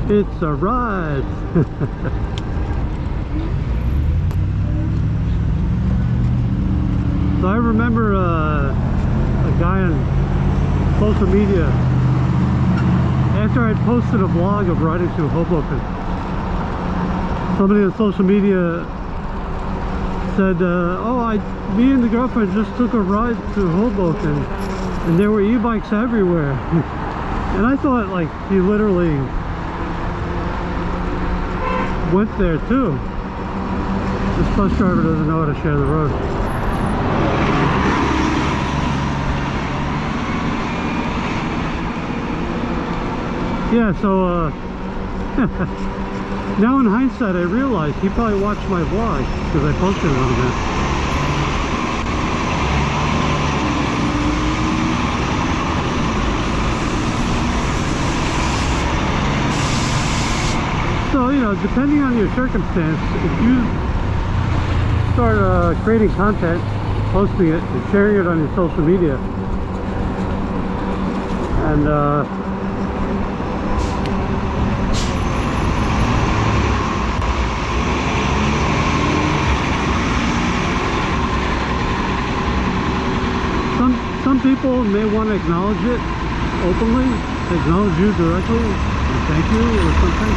It's a ride. So I remember a guy on social media, after I'd posted a vlog of riding through Hoboken, somebody on social media said, oh, me and the girlfriend just took a ride through Hoboken and there were e-bikes everywhere. And I thought, like, he literally went there too. This bus driver doesn't know how to share the road. Yeah, so now in hindsight I realized he probably watched my vlog because I posted it on there. So, you know, depending on your circumstance, if you start creating content, posting it, and sharing it on your social media, and some people may want to acknowledge it openly, acknowledge you directly, and thank you or something.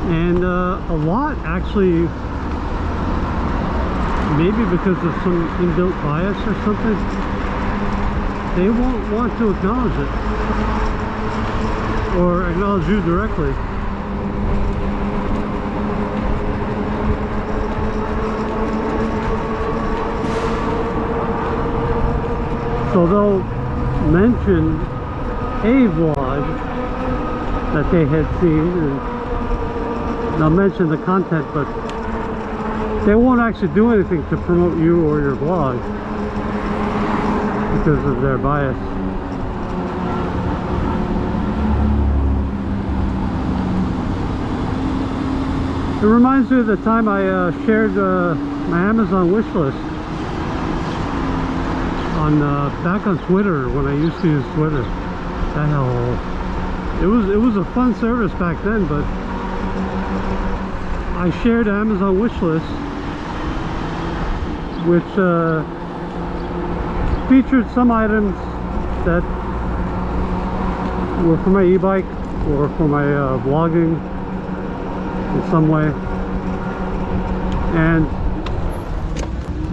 And a lot actually, maybe because of some inbuilt bias or something, they won't want to acknowledge it or acknowledge you directly. So they'll mention a vlog that they had seen, and they'll mention the content, but they won't actually do anything to promote you or your vlog because of their bias. It reminds me of the time I shared my Amazon wish list on back on Twitter when I used to use Twitter. The hell, it was a fun service back then, but I shared Amazon wish list, which featured some items that were for my e-bike or for my vlogging in some way. And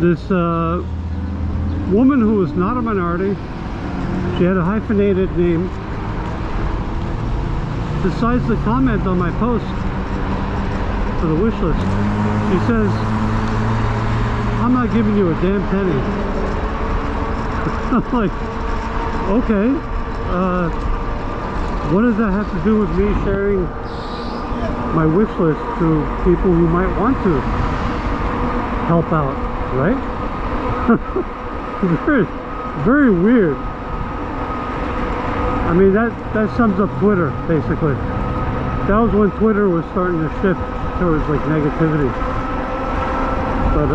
this woman who was not a minority, she had a hyphenated name, decides to comment on my post for the wish list. She says, I'm not giving you a damn penny. I'm like, okay, what does that have to do with me sharing my wish list to people who might want to help out, right? Very, very weird. I mean, that sums up Twitter, basically. That was when Twitter was starting to shift towards like negativity. But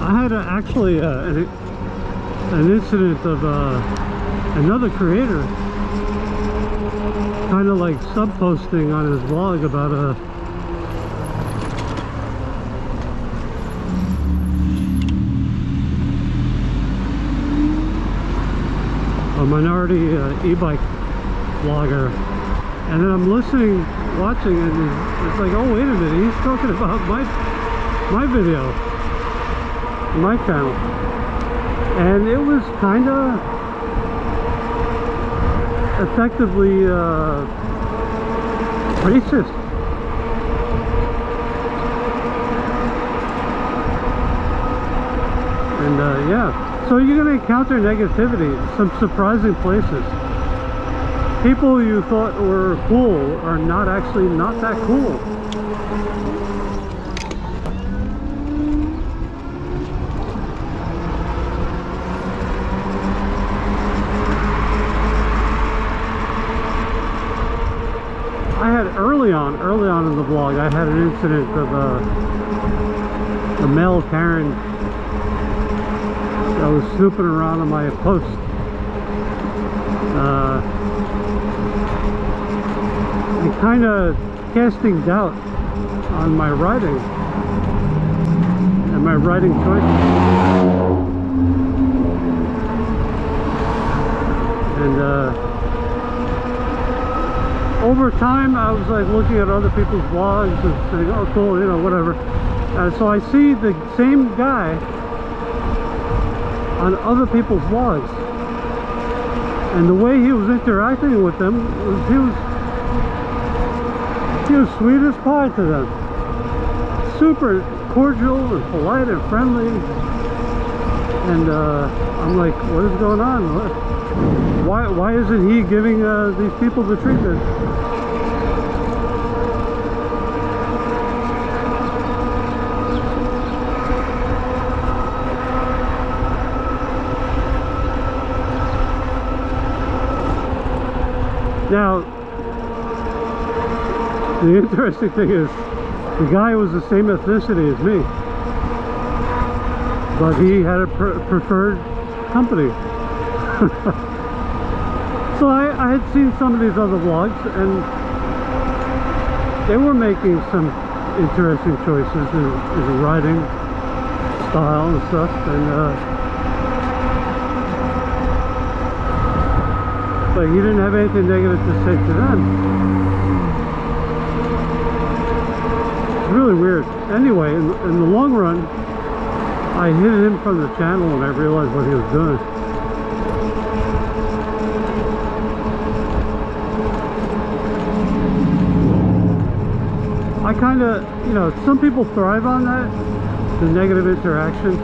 I had actually an incident of another creator kind of like sub-posting on his vlog about a minority e-bike vlogger, and then I'm listening, watching, and it's like, oh wait a minute, he's talking about my video, my channel. And it was kind of effectively racist. And yeah, so you're going to encounter negativity in some surprising places. people you thought were cool are not actually not that cool. I had early on in the vlog, I had an incident of a male Karen that was snooping around on my post. And kind of casting doubt on my writing and my writing choices. And over time I was like looking at other people's vlogs and saying, oh cool, you know, whatever. So I see the same guy on other people's vlogs, and the way he was interacting with them was he was sweet as pie to them, super cordial and polite and friendly. And I'm like, what is going on? Why isn't he giving these people the treatment? Now, the interesting thing is, the guy was the same ethnicity as me, but he had a preferred company. So I had seen some of these other vlogs, and they were making some interesting choices in writing style and stuff, and but he didn't have anything negative to say to them. It's really weird. Anyway, in the long run, I hid him from the channel and I realized what he was doing. I kind of, you know, some people thrive on that, the negative interaction.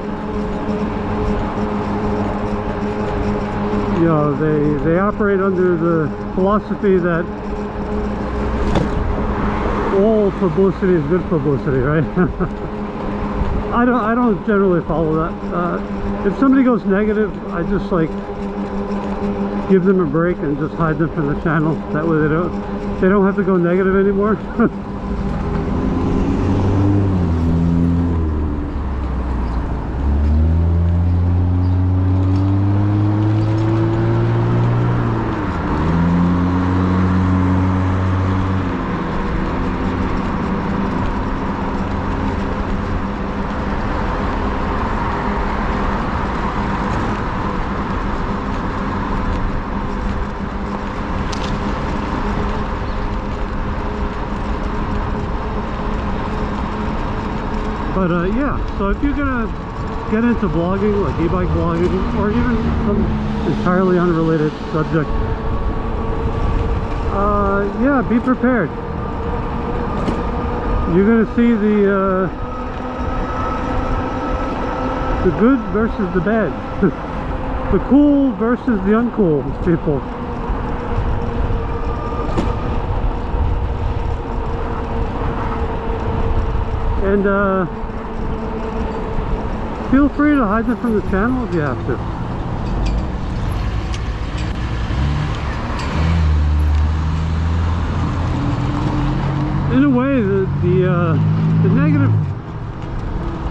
You know, they operate under the philosophy that all publicity is good publicity, right? I don't generally follow that. If somebody goes negative, I just like give them a break and just hide them from the channel. That way they don't have to go negative anymore. But yeah, so if you're gonna get into vlogging, like e-bike vlogging, or even some entirely unrelated subject, yeah, be prepared. You're gonna see the good versus the bad, the cool versus the uncool people. And feel free to hide them from the channel if you have to. In a way, the negative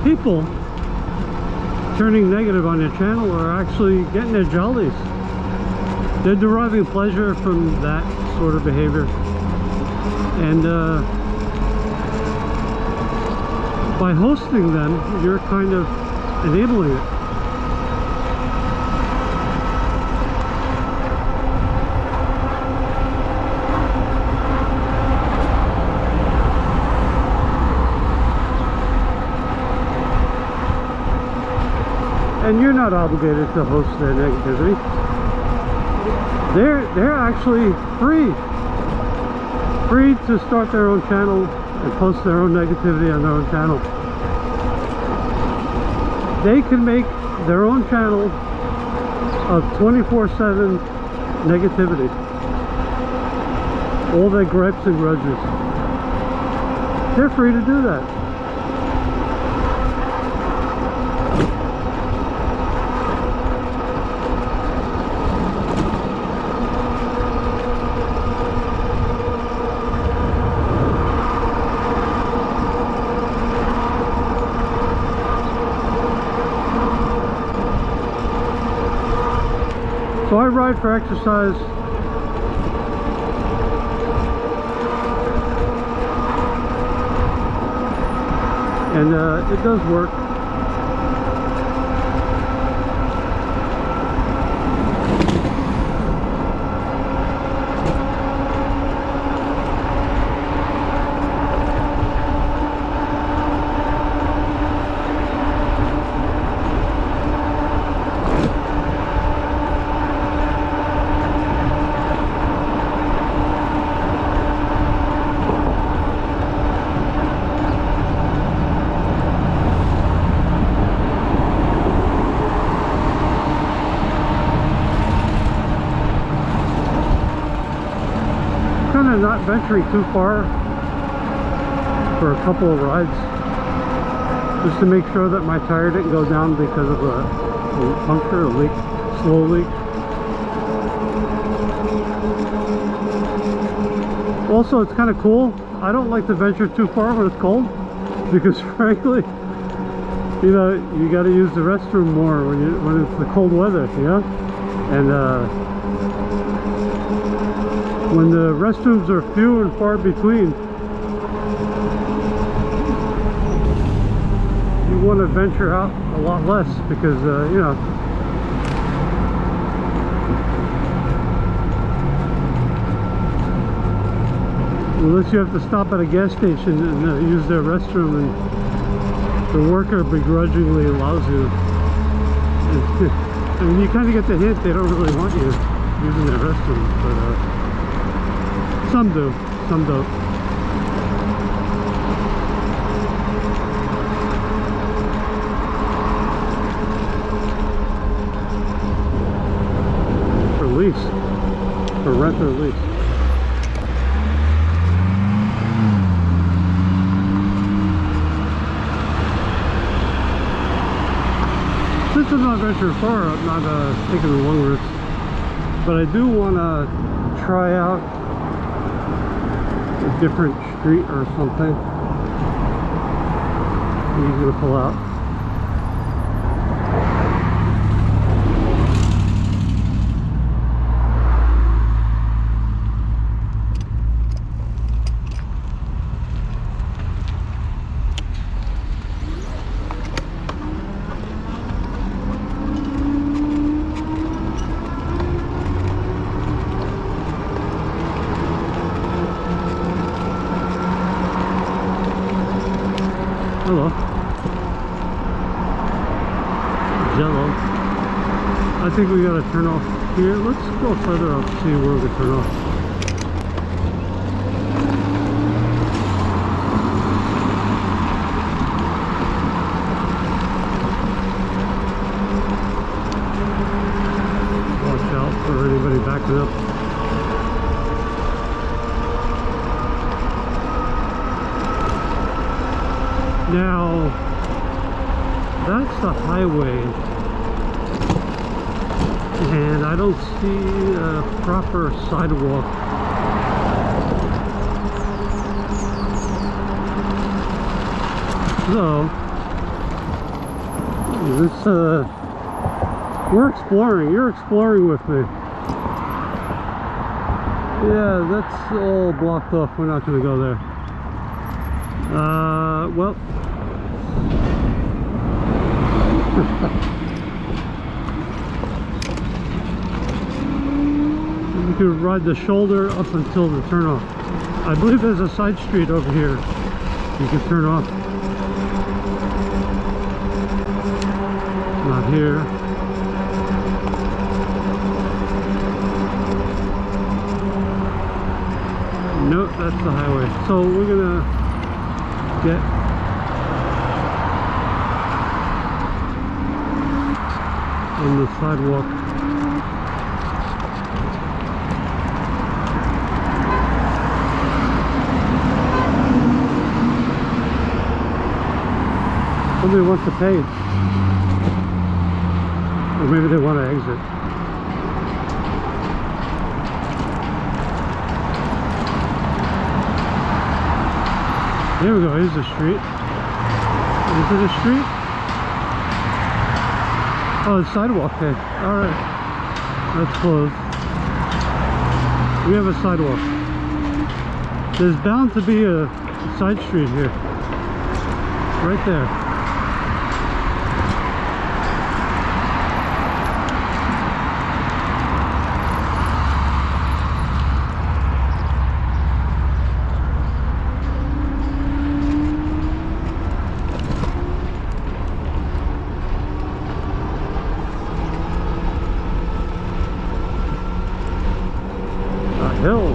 people turning negative on your channel are actually getting their jollies. They're deriving pleasure from that sort of behavior. And by hosting them, you're kind of enabling it. And you're not obligated to host their negativity. They're actually free to start their own channel and post their own negativity on their own channel. They can make their own channel of 24/7 negativity. all their gripes and grudges. They're free to do that. So I ride for exercise. And it does work. Not venturing too far for a couple of rides, just to make sure that my tire didn't go down because of a puncture, a leak, slow leak. Also, it's kind of cool. I don't like to venture too far when it's cold, because frankly, you know, you got to use the restroom more when it's the cold weather, you know, and when the restrooms are few and far between, you want to venture out a lot less because, you know, unless you have to stop at a gas station and use their restroom and the worker begrudgingly allows you. I mean, you kind of get the hint they don't really want you using their restroom, but some do, some don't. For lease, for rent or lease. Since I'm not venturing far, I'm not taking the long routes, but I do want to try out a different street or something. Easy to pull out. Hello. Jello. I think we gotta turn off here. Let's go further up, see where we turn off. Watch out for anybody backing up. Now, that's the highway, and I don't see a proper sidewalk. So, this, we're exploring. You're exploring with me. Yeah, that's all blocked off. We're not going to go there. Well, you can ride the shoulder up until the turnoff. I believe there's a side street over here you can turn off. Not here. Nope, that's the highway. So we're gonna get on the sidewalk. Somebody wants to pay. Or maybe they want to exit. There we go, here's the street. Is it a street? Oh, it's sidewalk. Okay, alright. That's closed. We have a sidewalk. There's bound to be a side street here. Right there. A hill.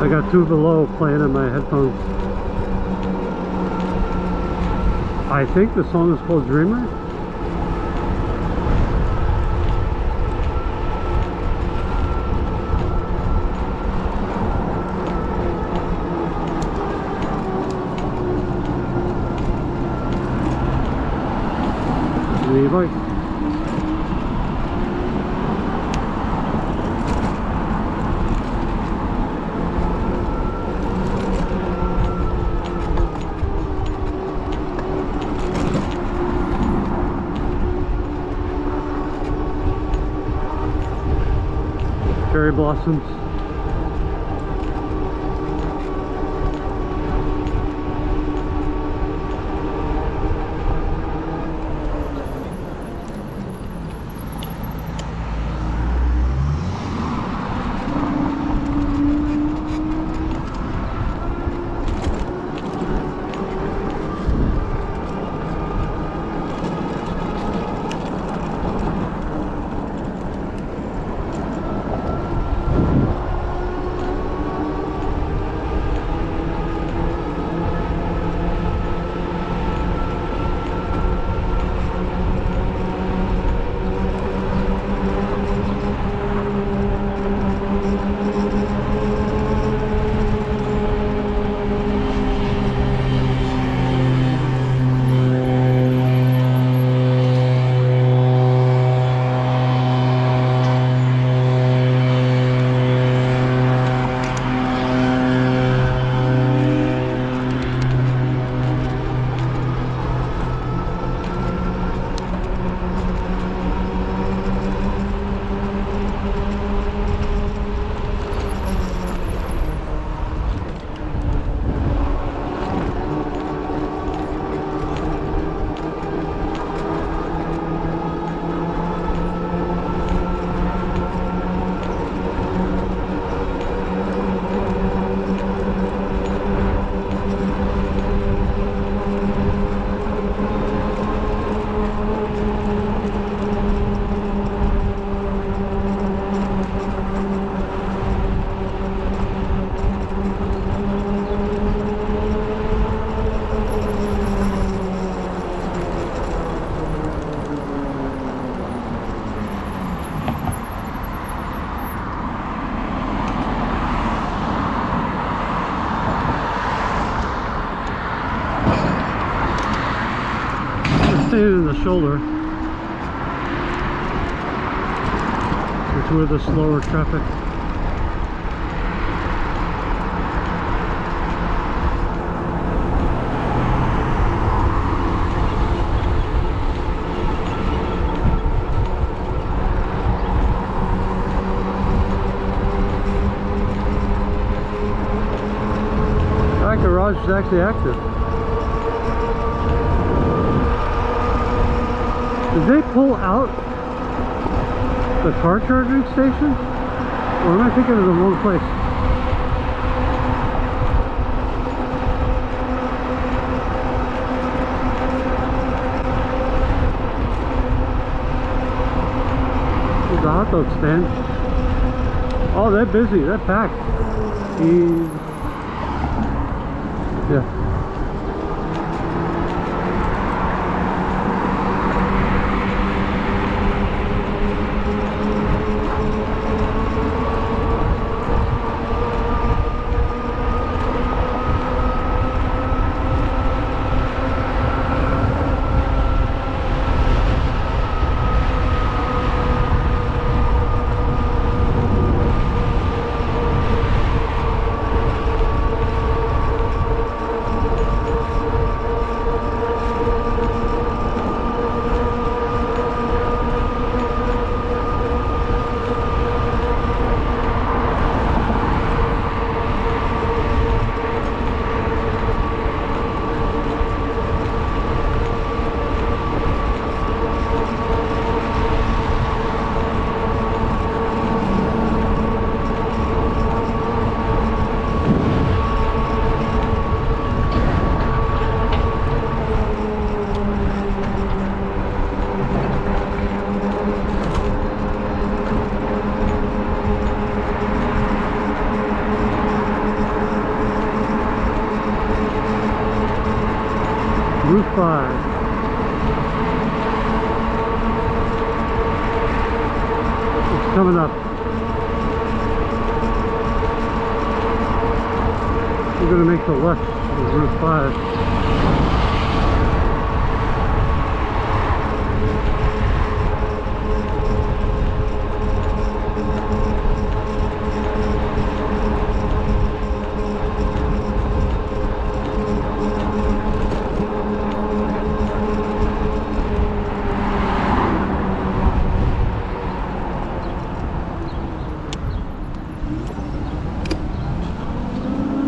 I got Two Below playing in my headphones. I think the song is called Dreamer. The e-bike. Cherry blossoms. Staying in the shoulder, which were the slower traffic. That garage is actually active. Did they pull out the car charging station? Or am I thinking of the wrong place? There's a hot dog stand. Oh, they're busy. They're packed. Yeah. Roof 5. It's coming up. We're going to make the left of Roof 5.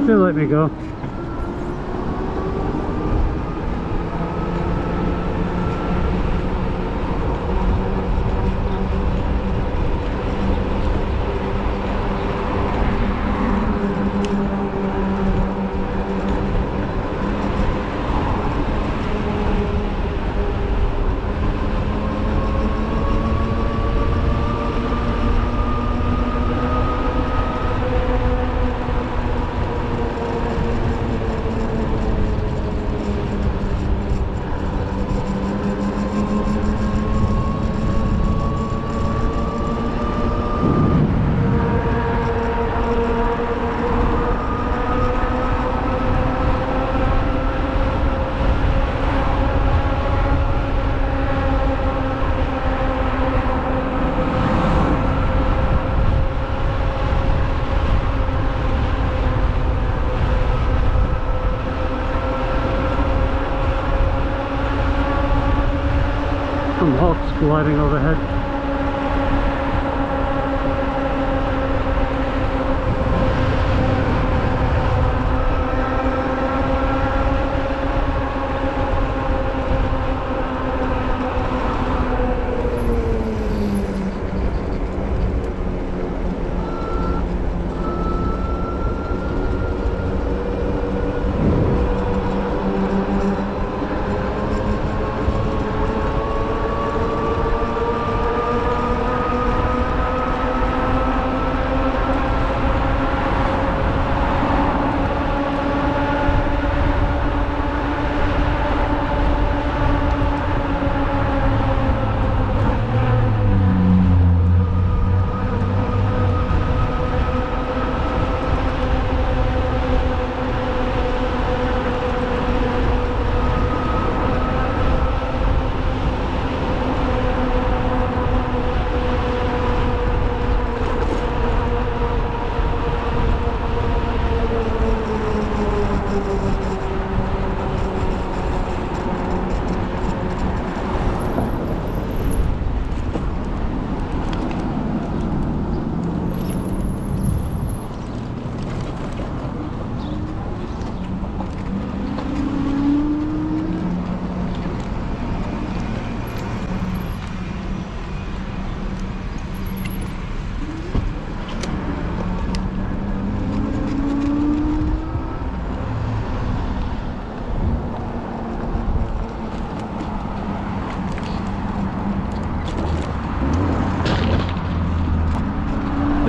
They let me go. Some hawks gliding overhead.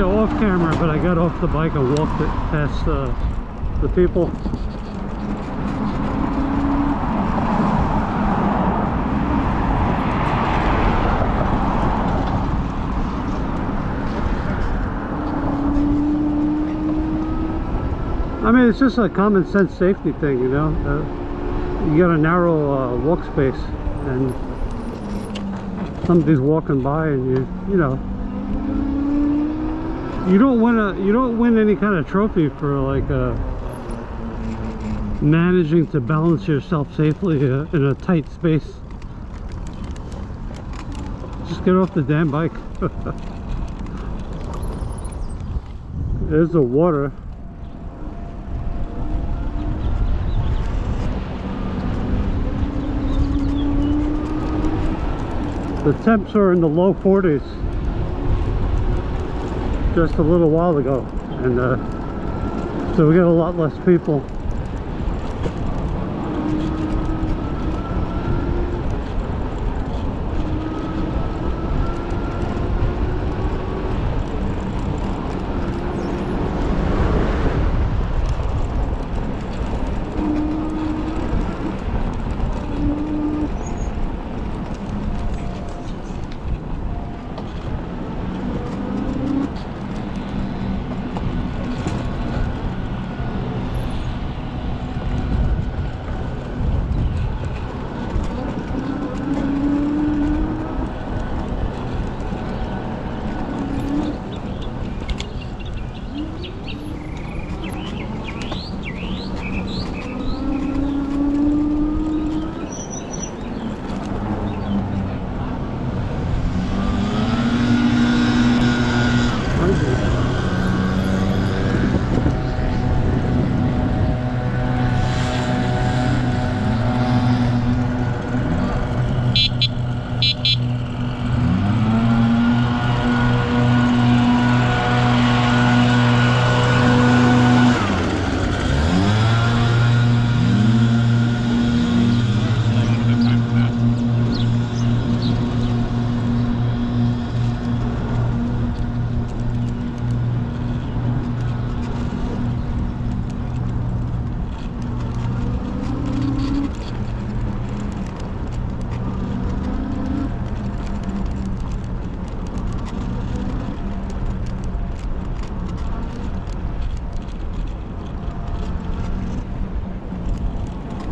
Off camera, but I got off the bike and walked it past the people. mean, it's just a common sense safety thing, you know. You got a narrow walk space, and somebody's walking by, and you know, you don't win any kind of trophy for like managing to balance yourself safely in a tight space. Just get off the damn bike. There's the water. The temps are in the low 40s just a little while ago, and so we got a lot less people.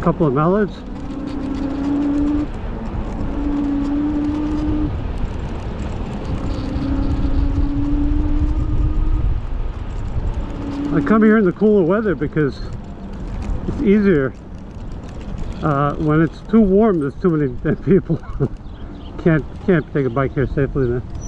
Couple of mallards. I come here in the cooler weather because it's easier. When it's too warm, there's too many people. Can't take a bike here safely then.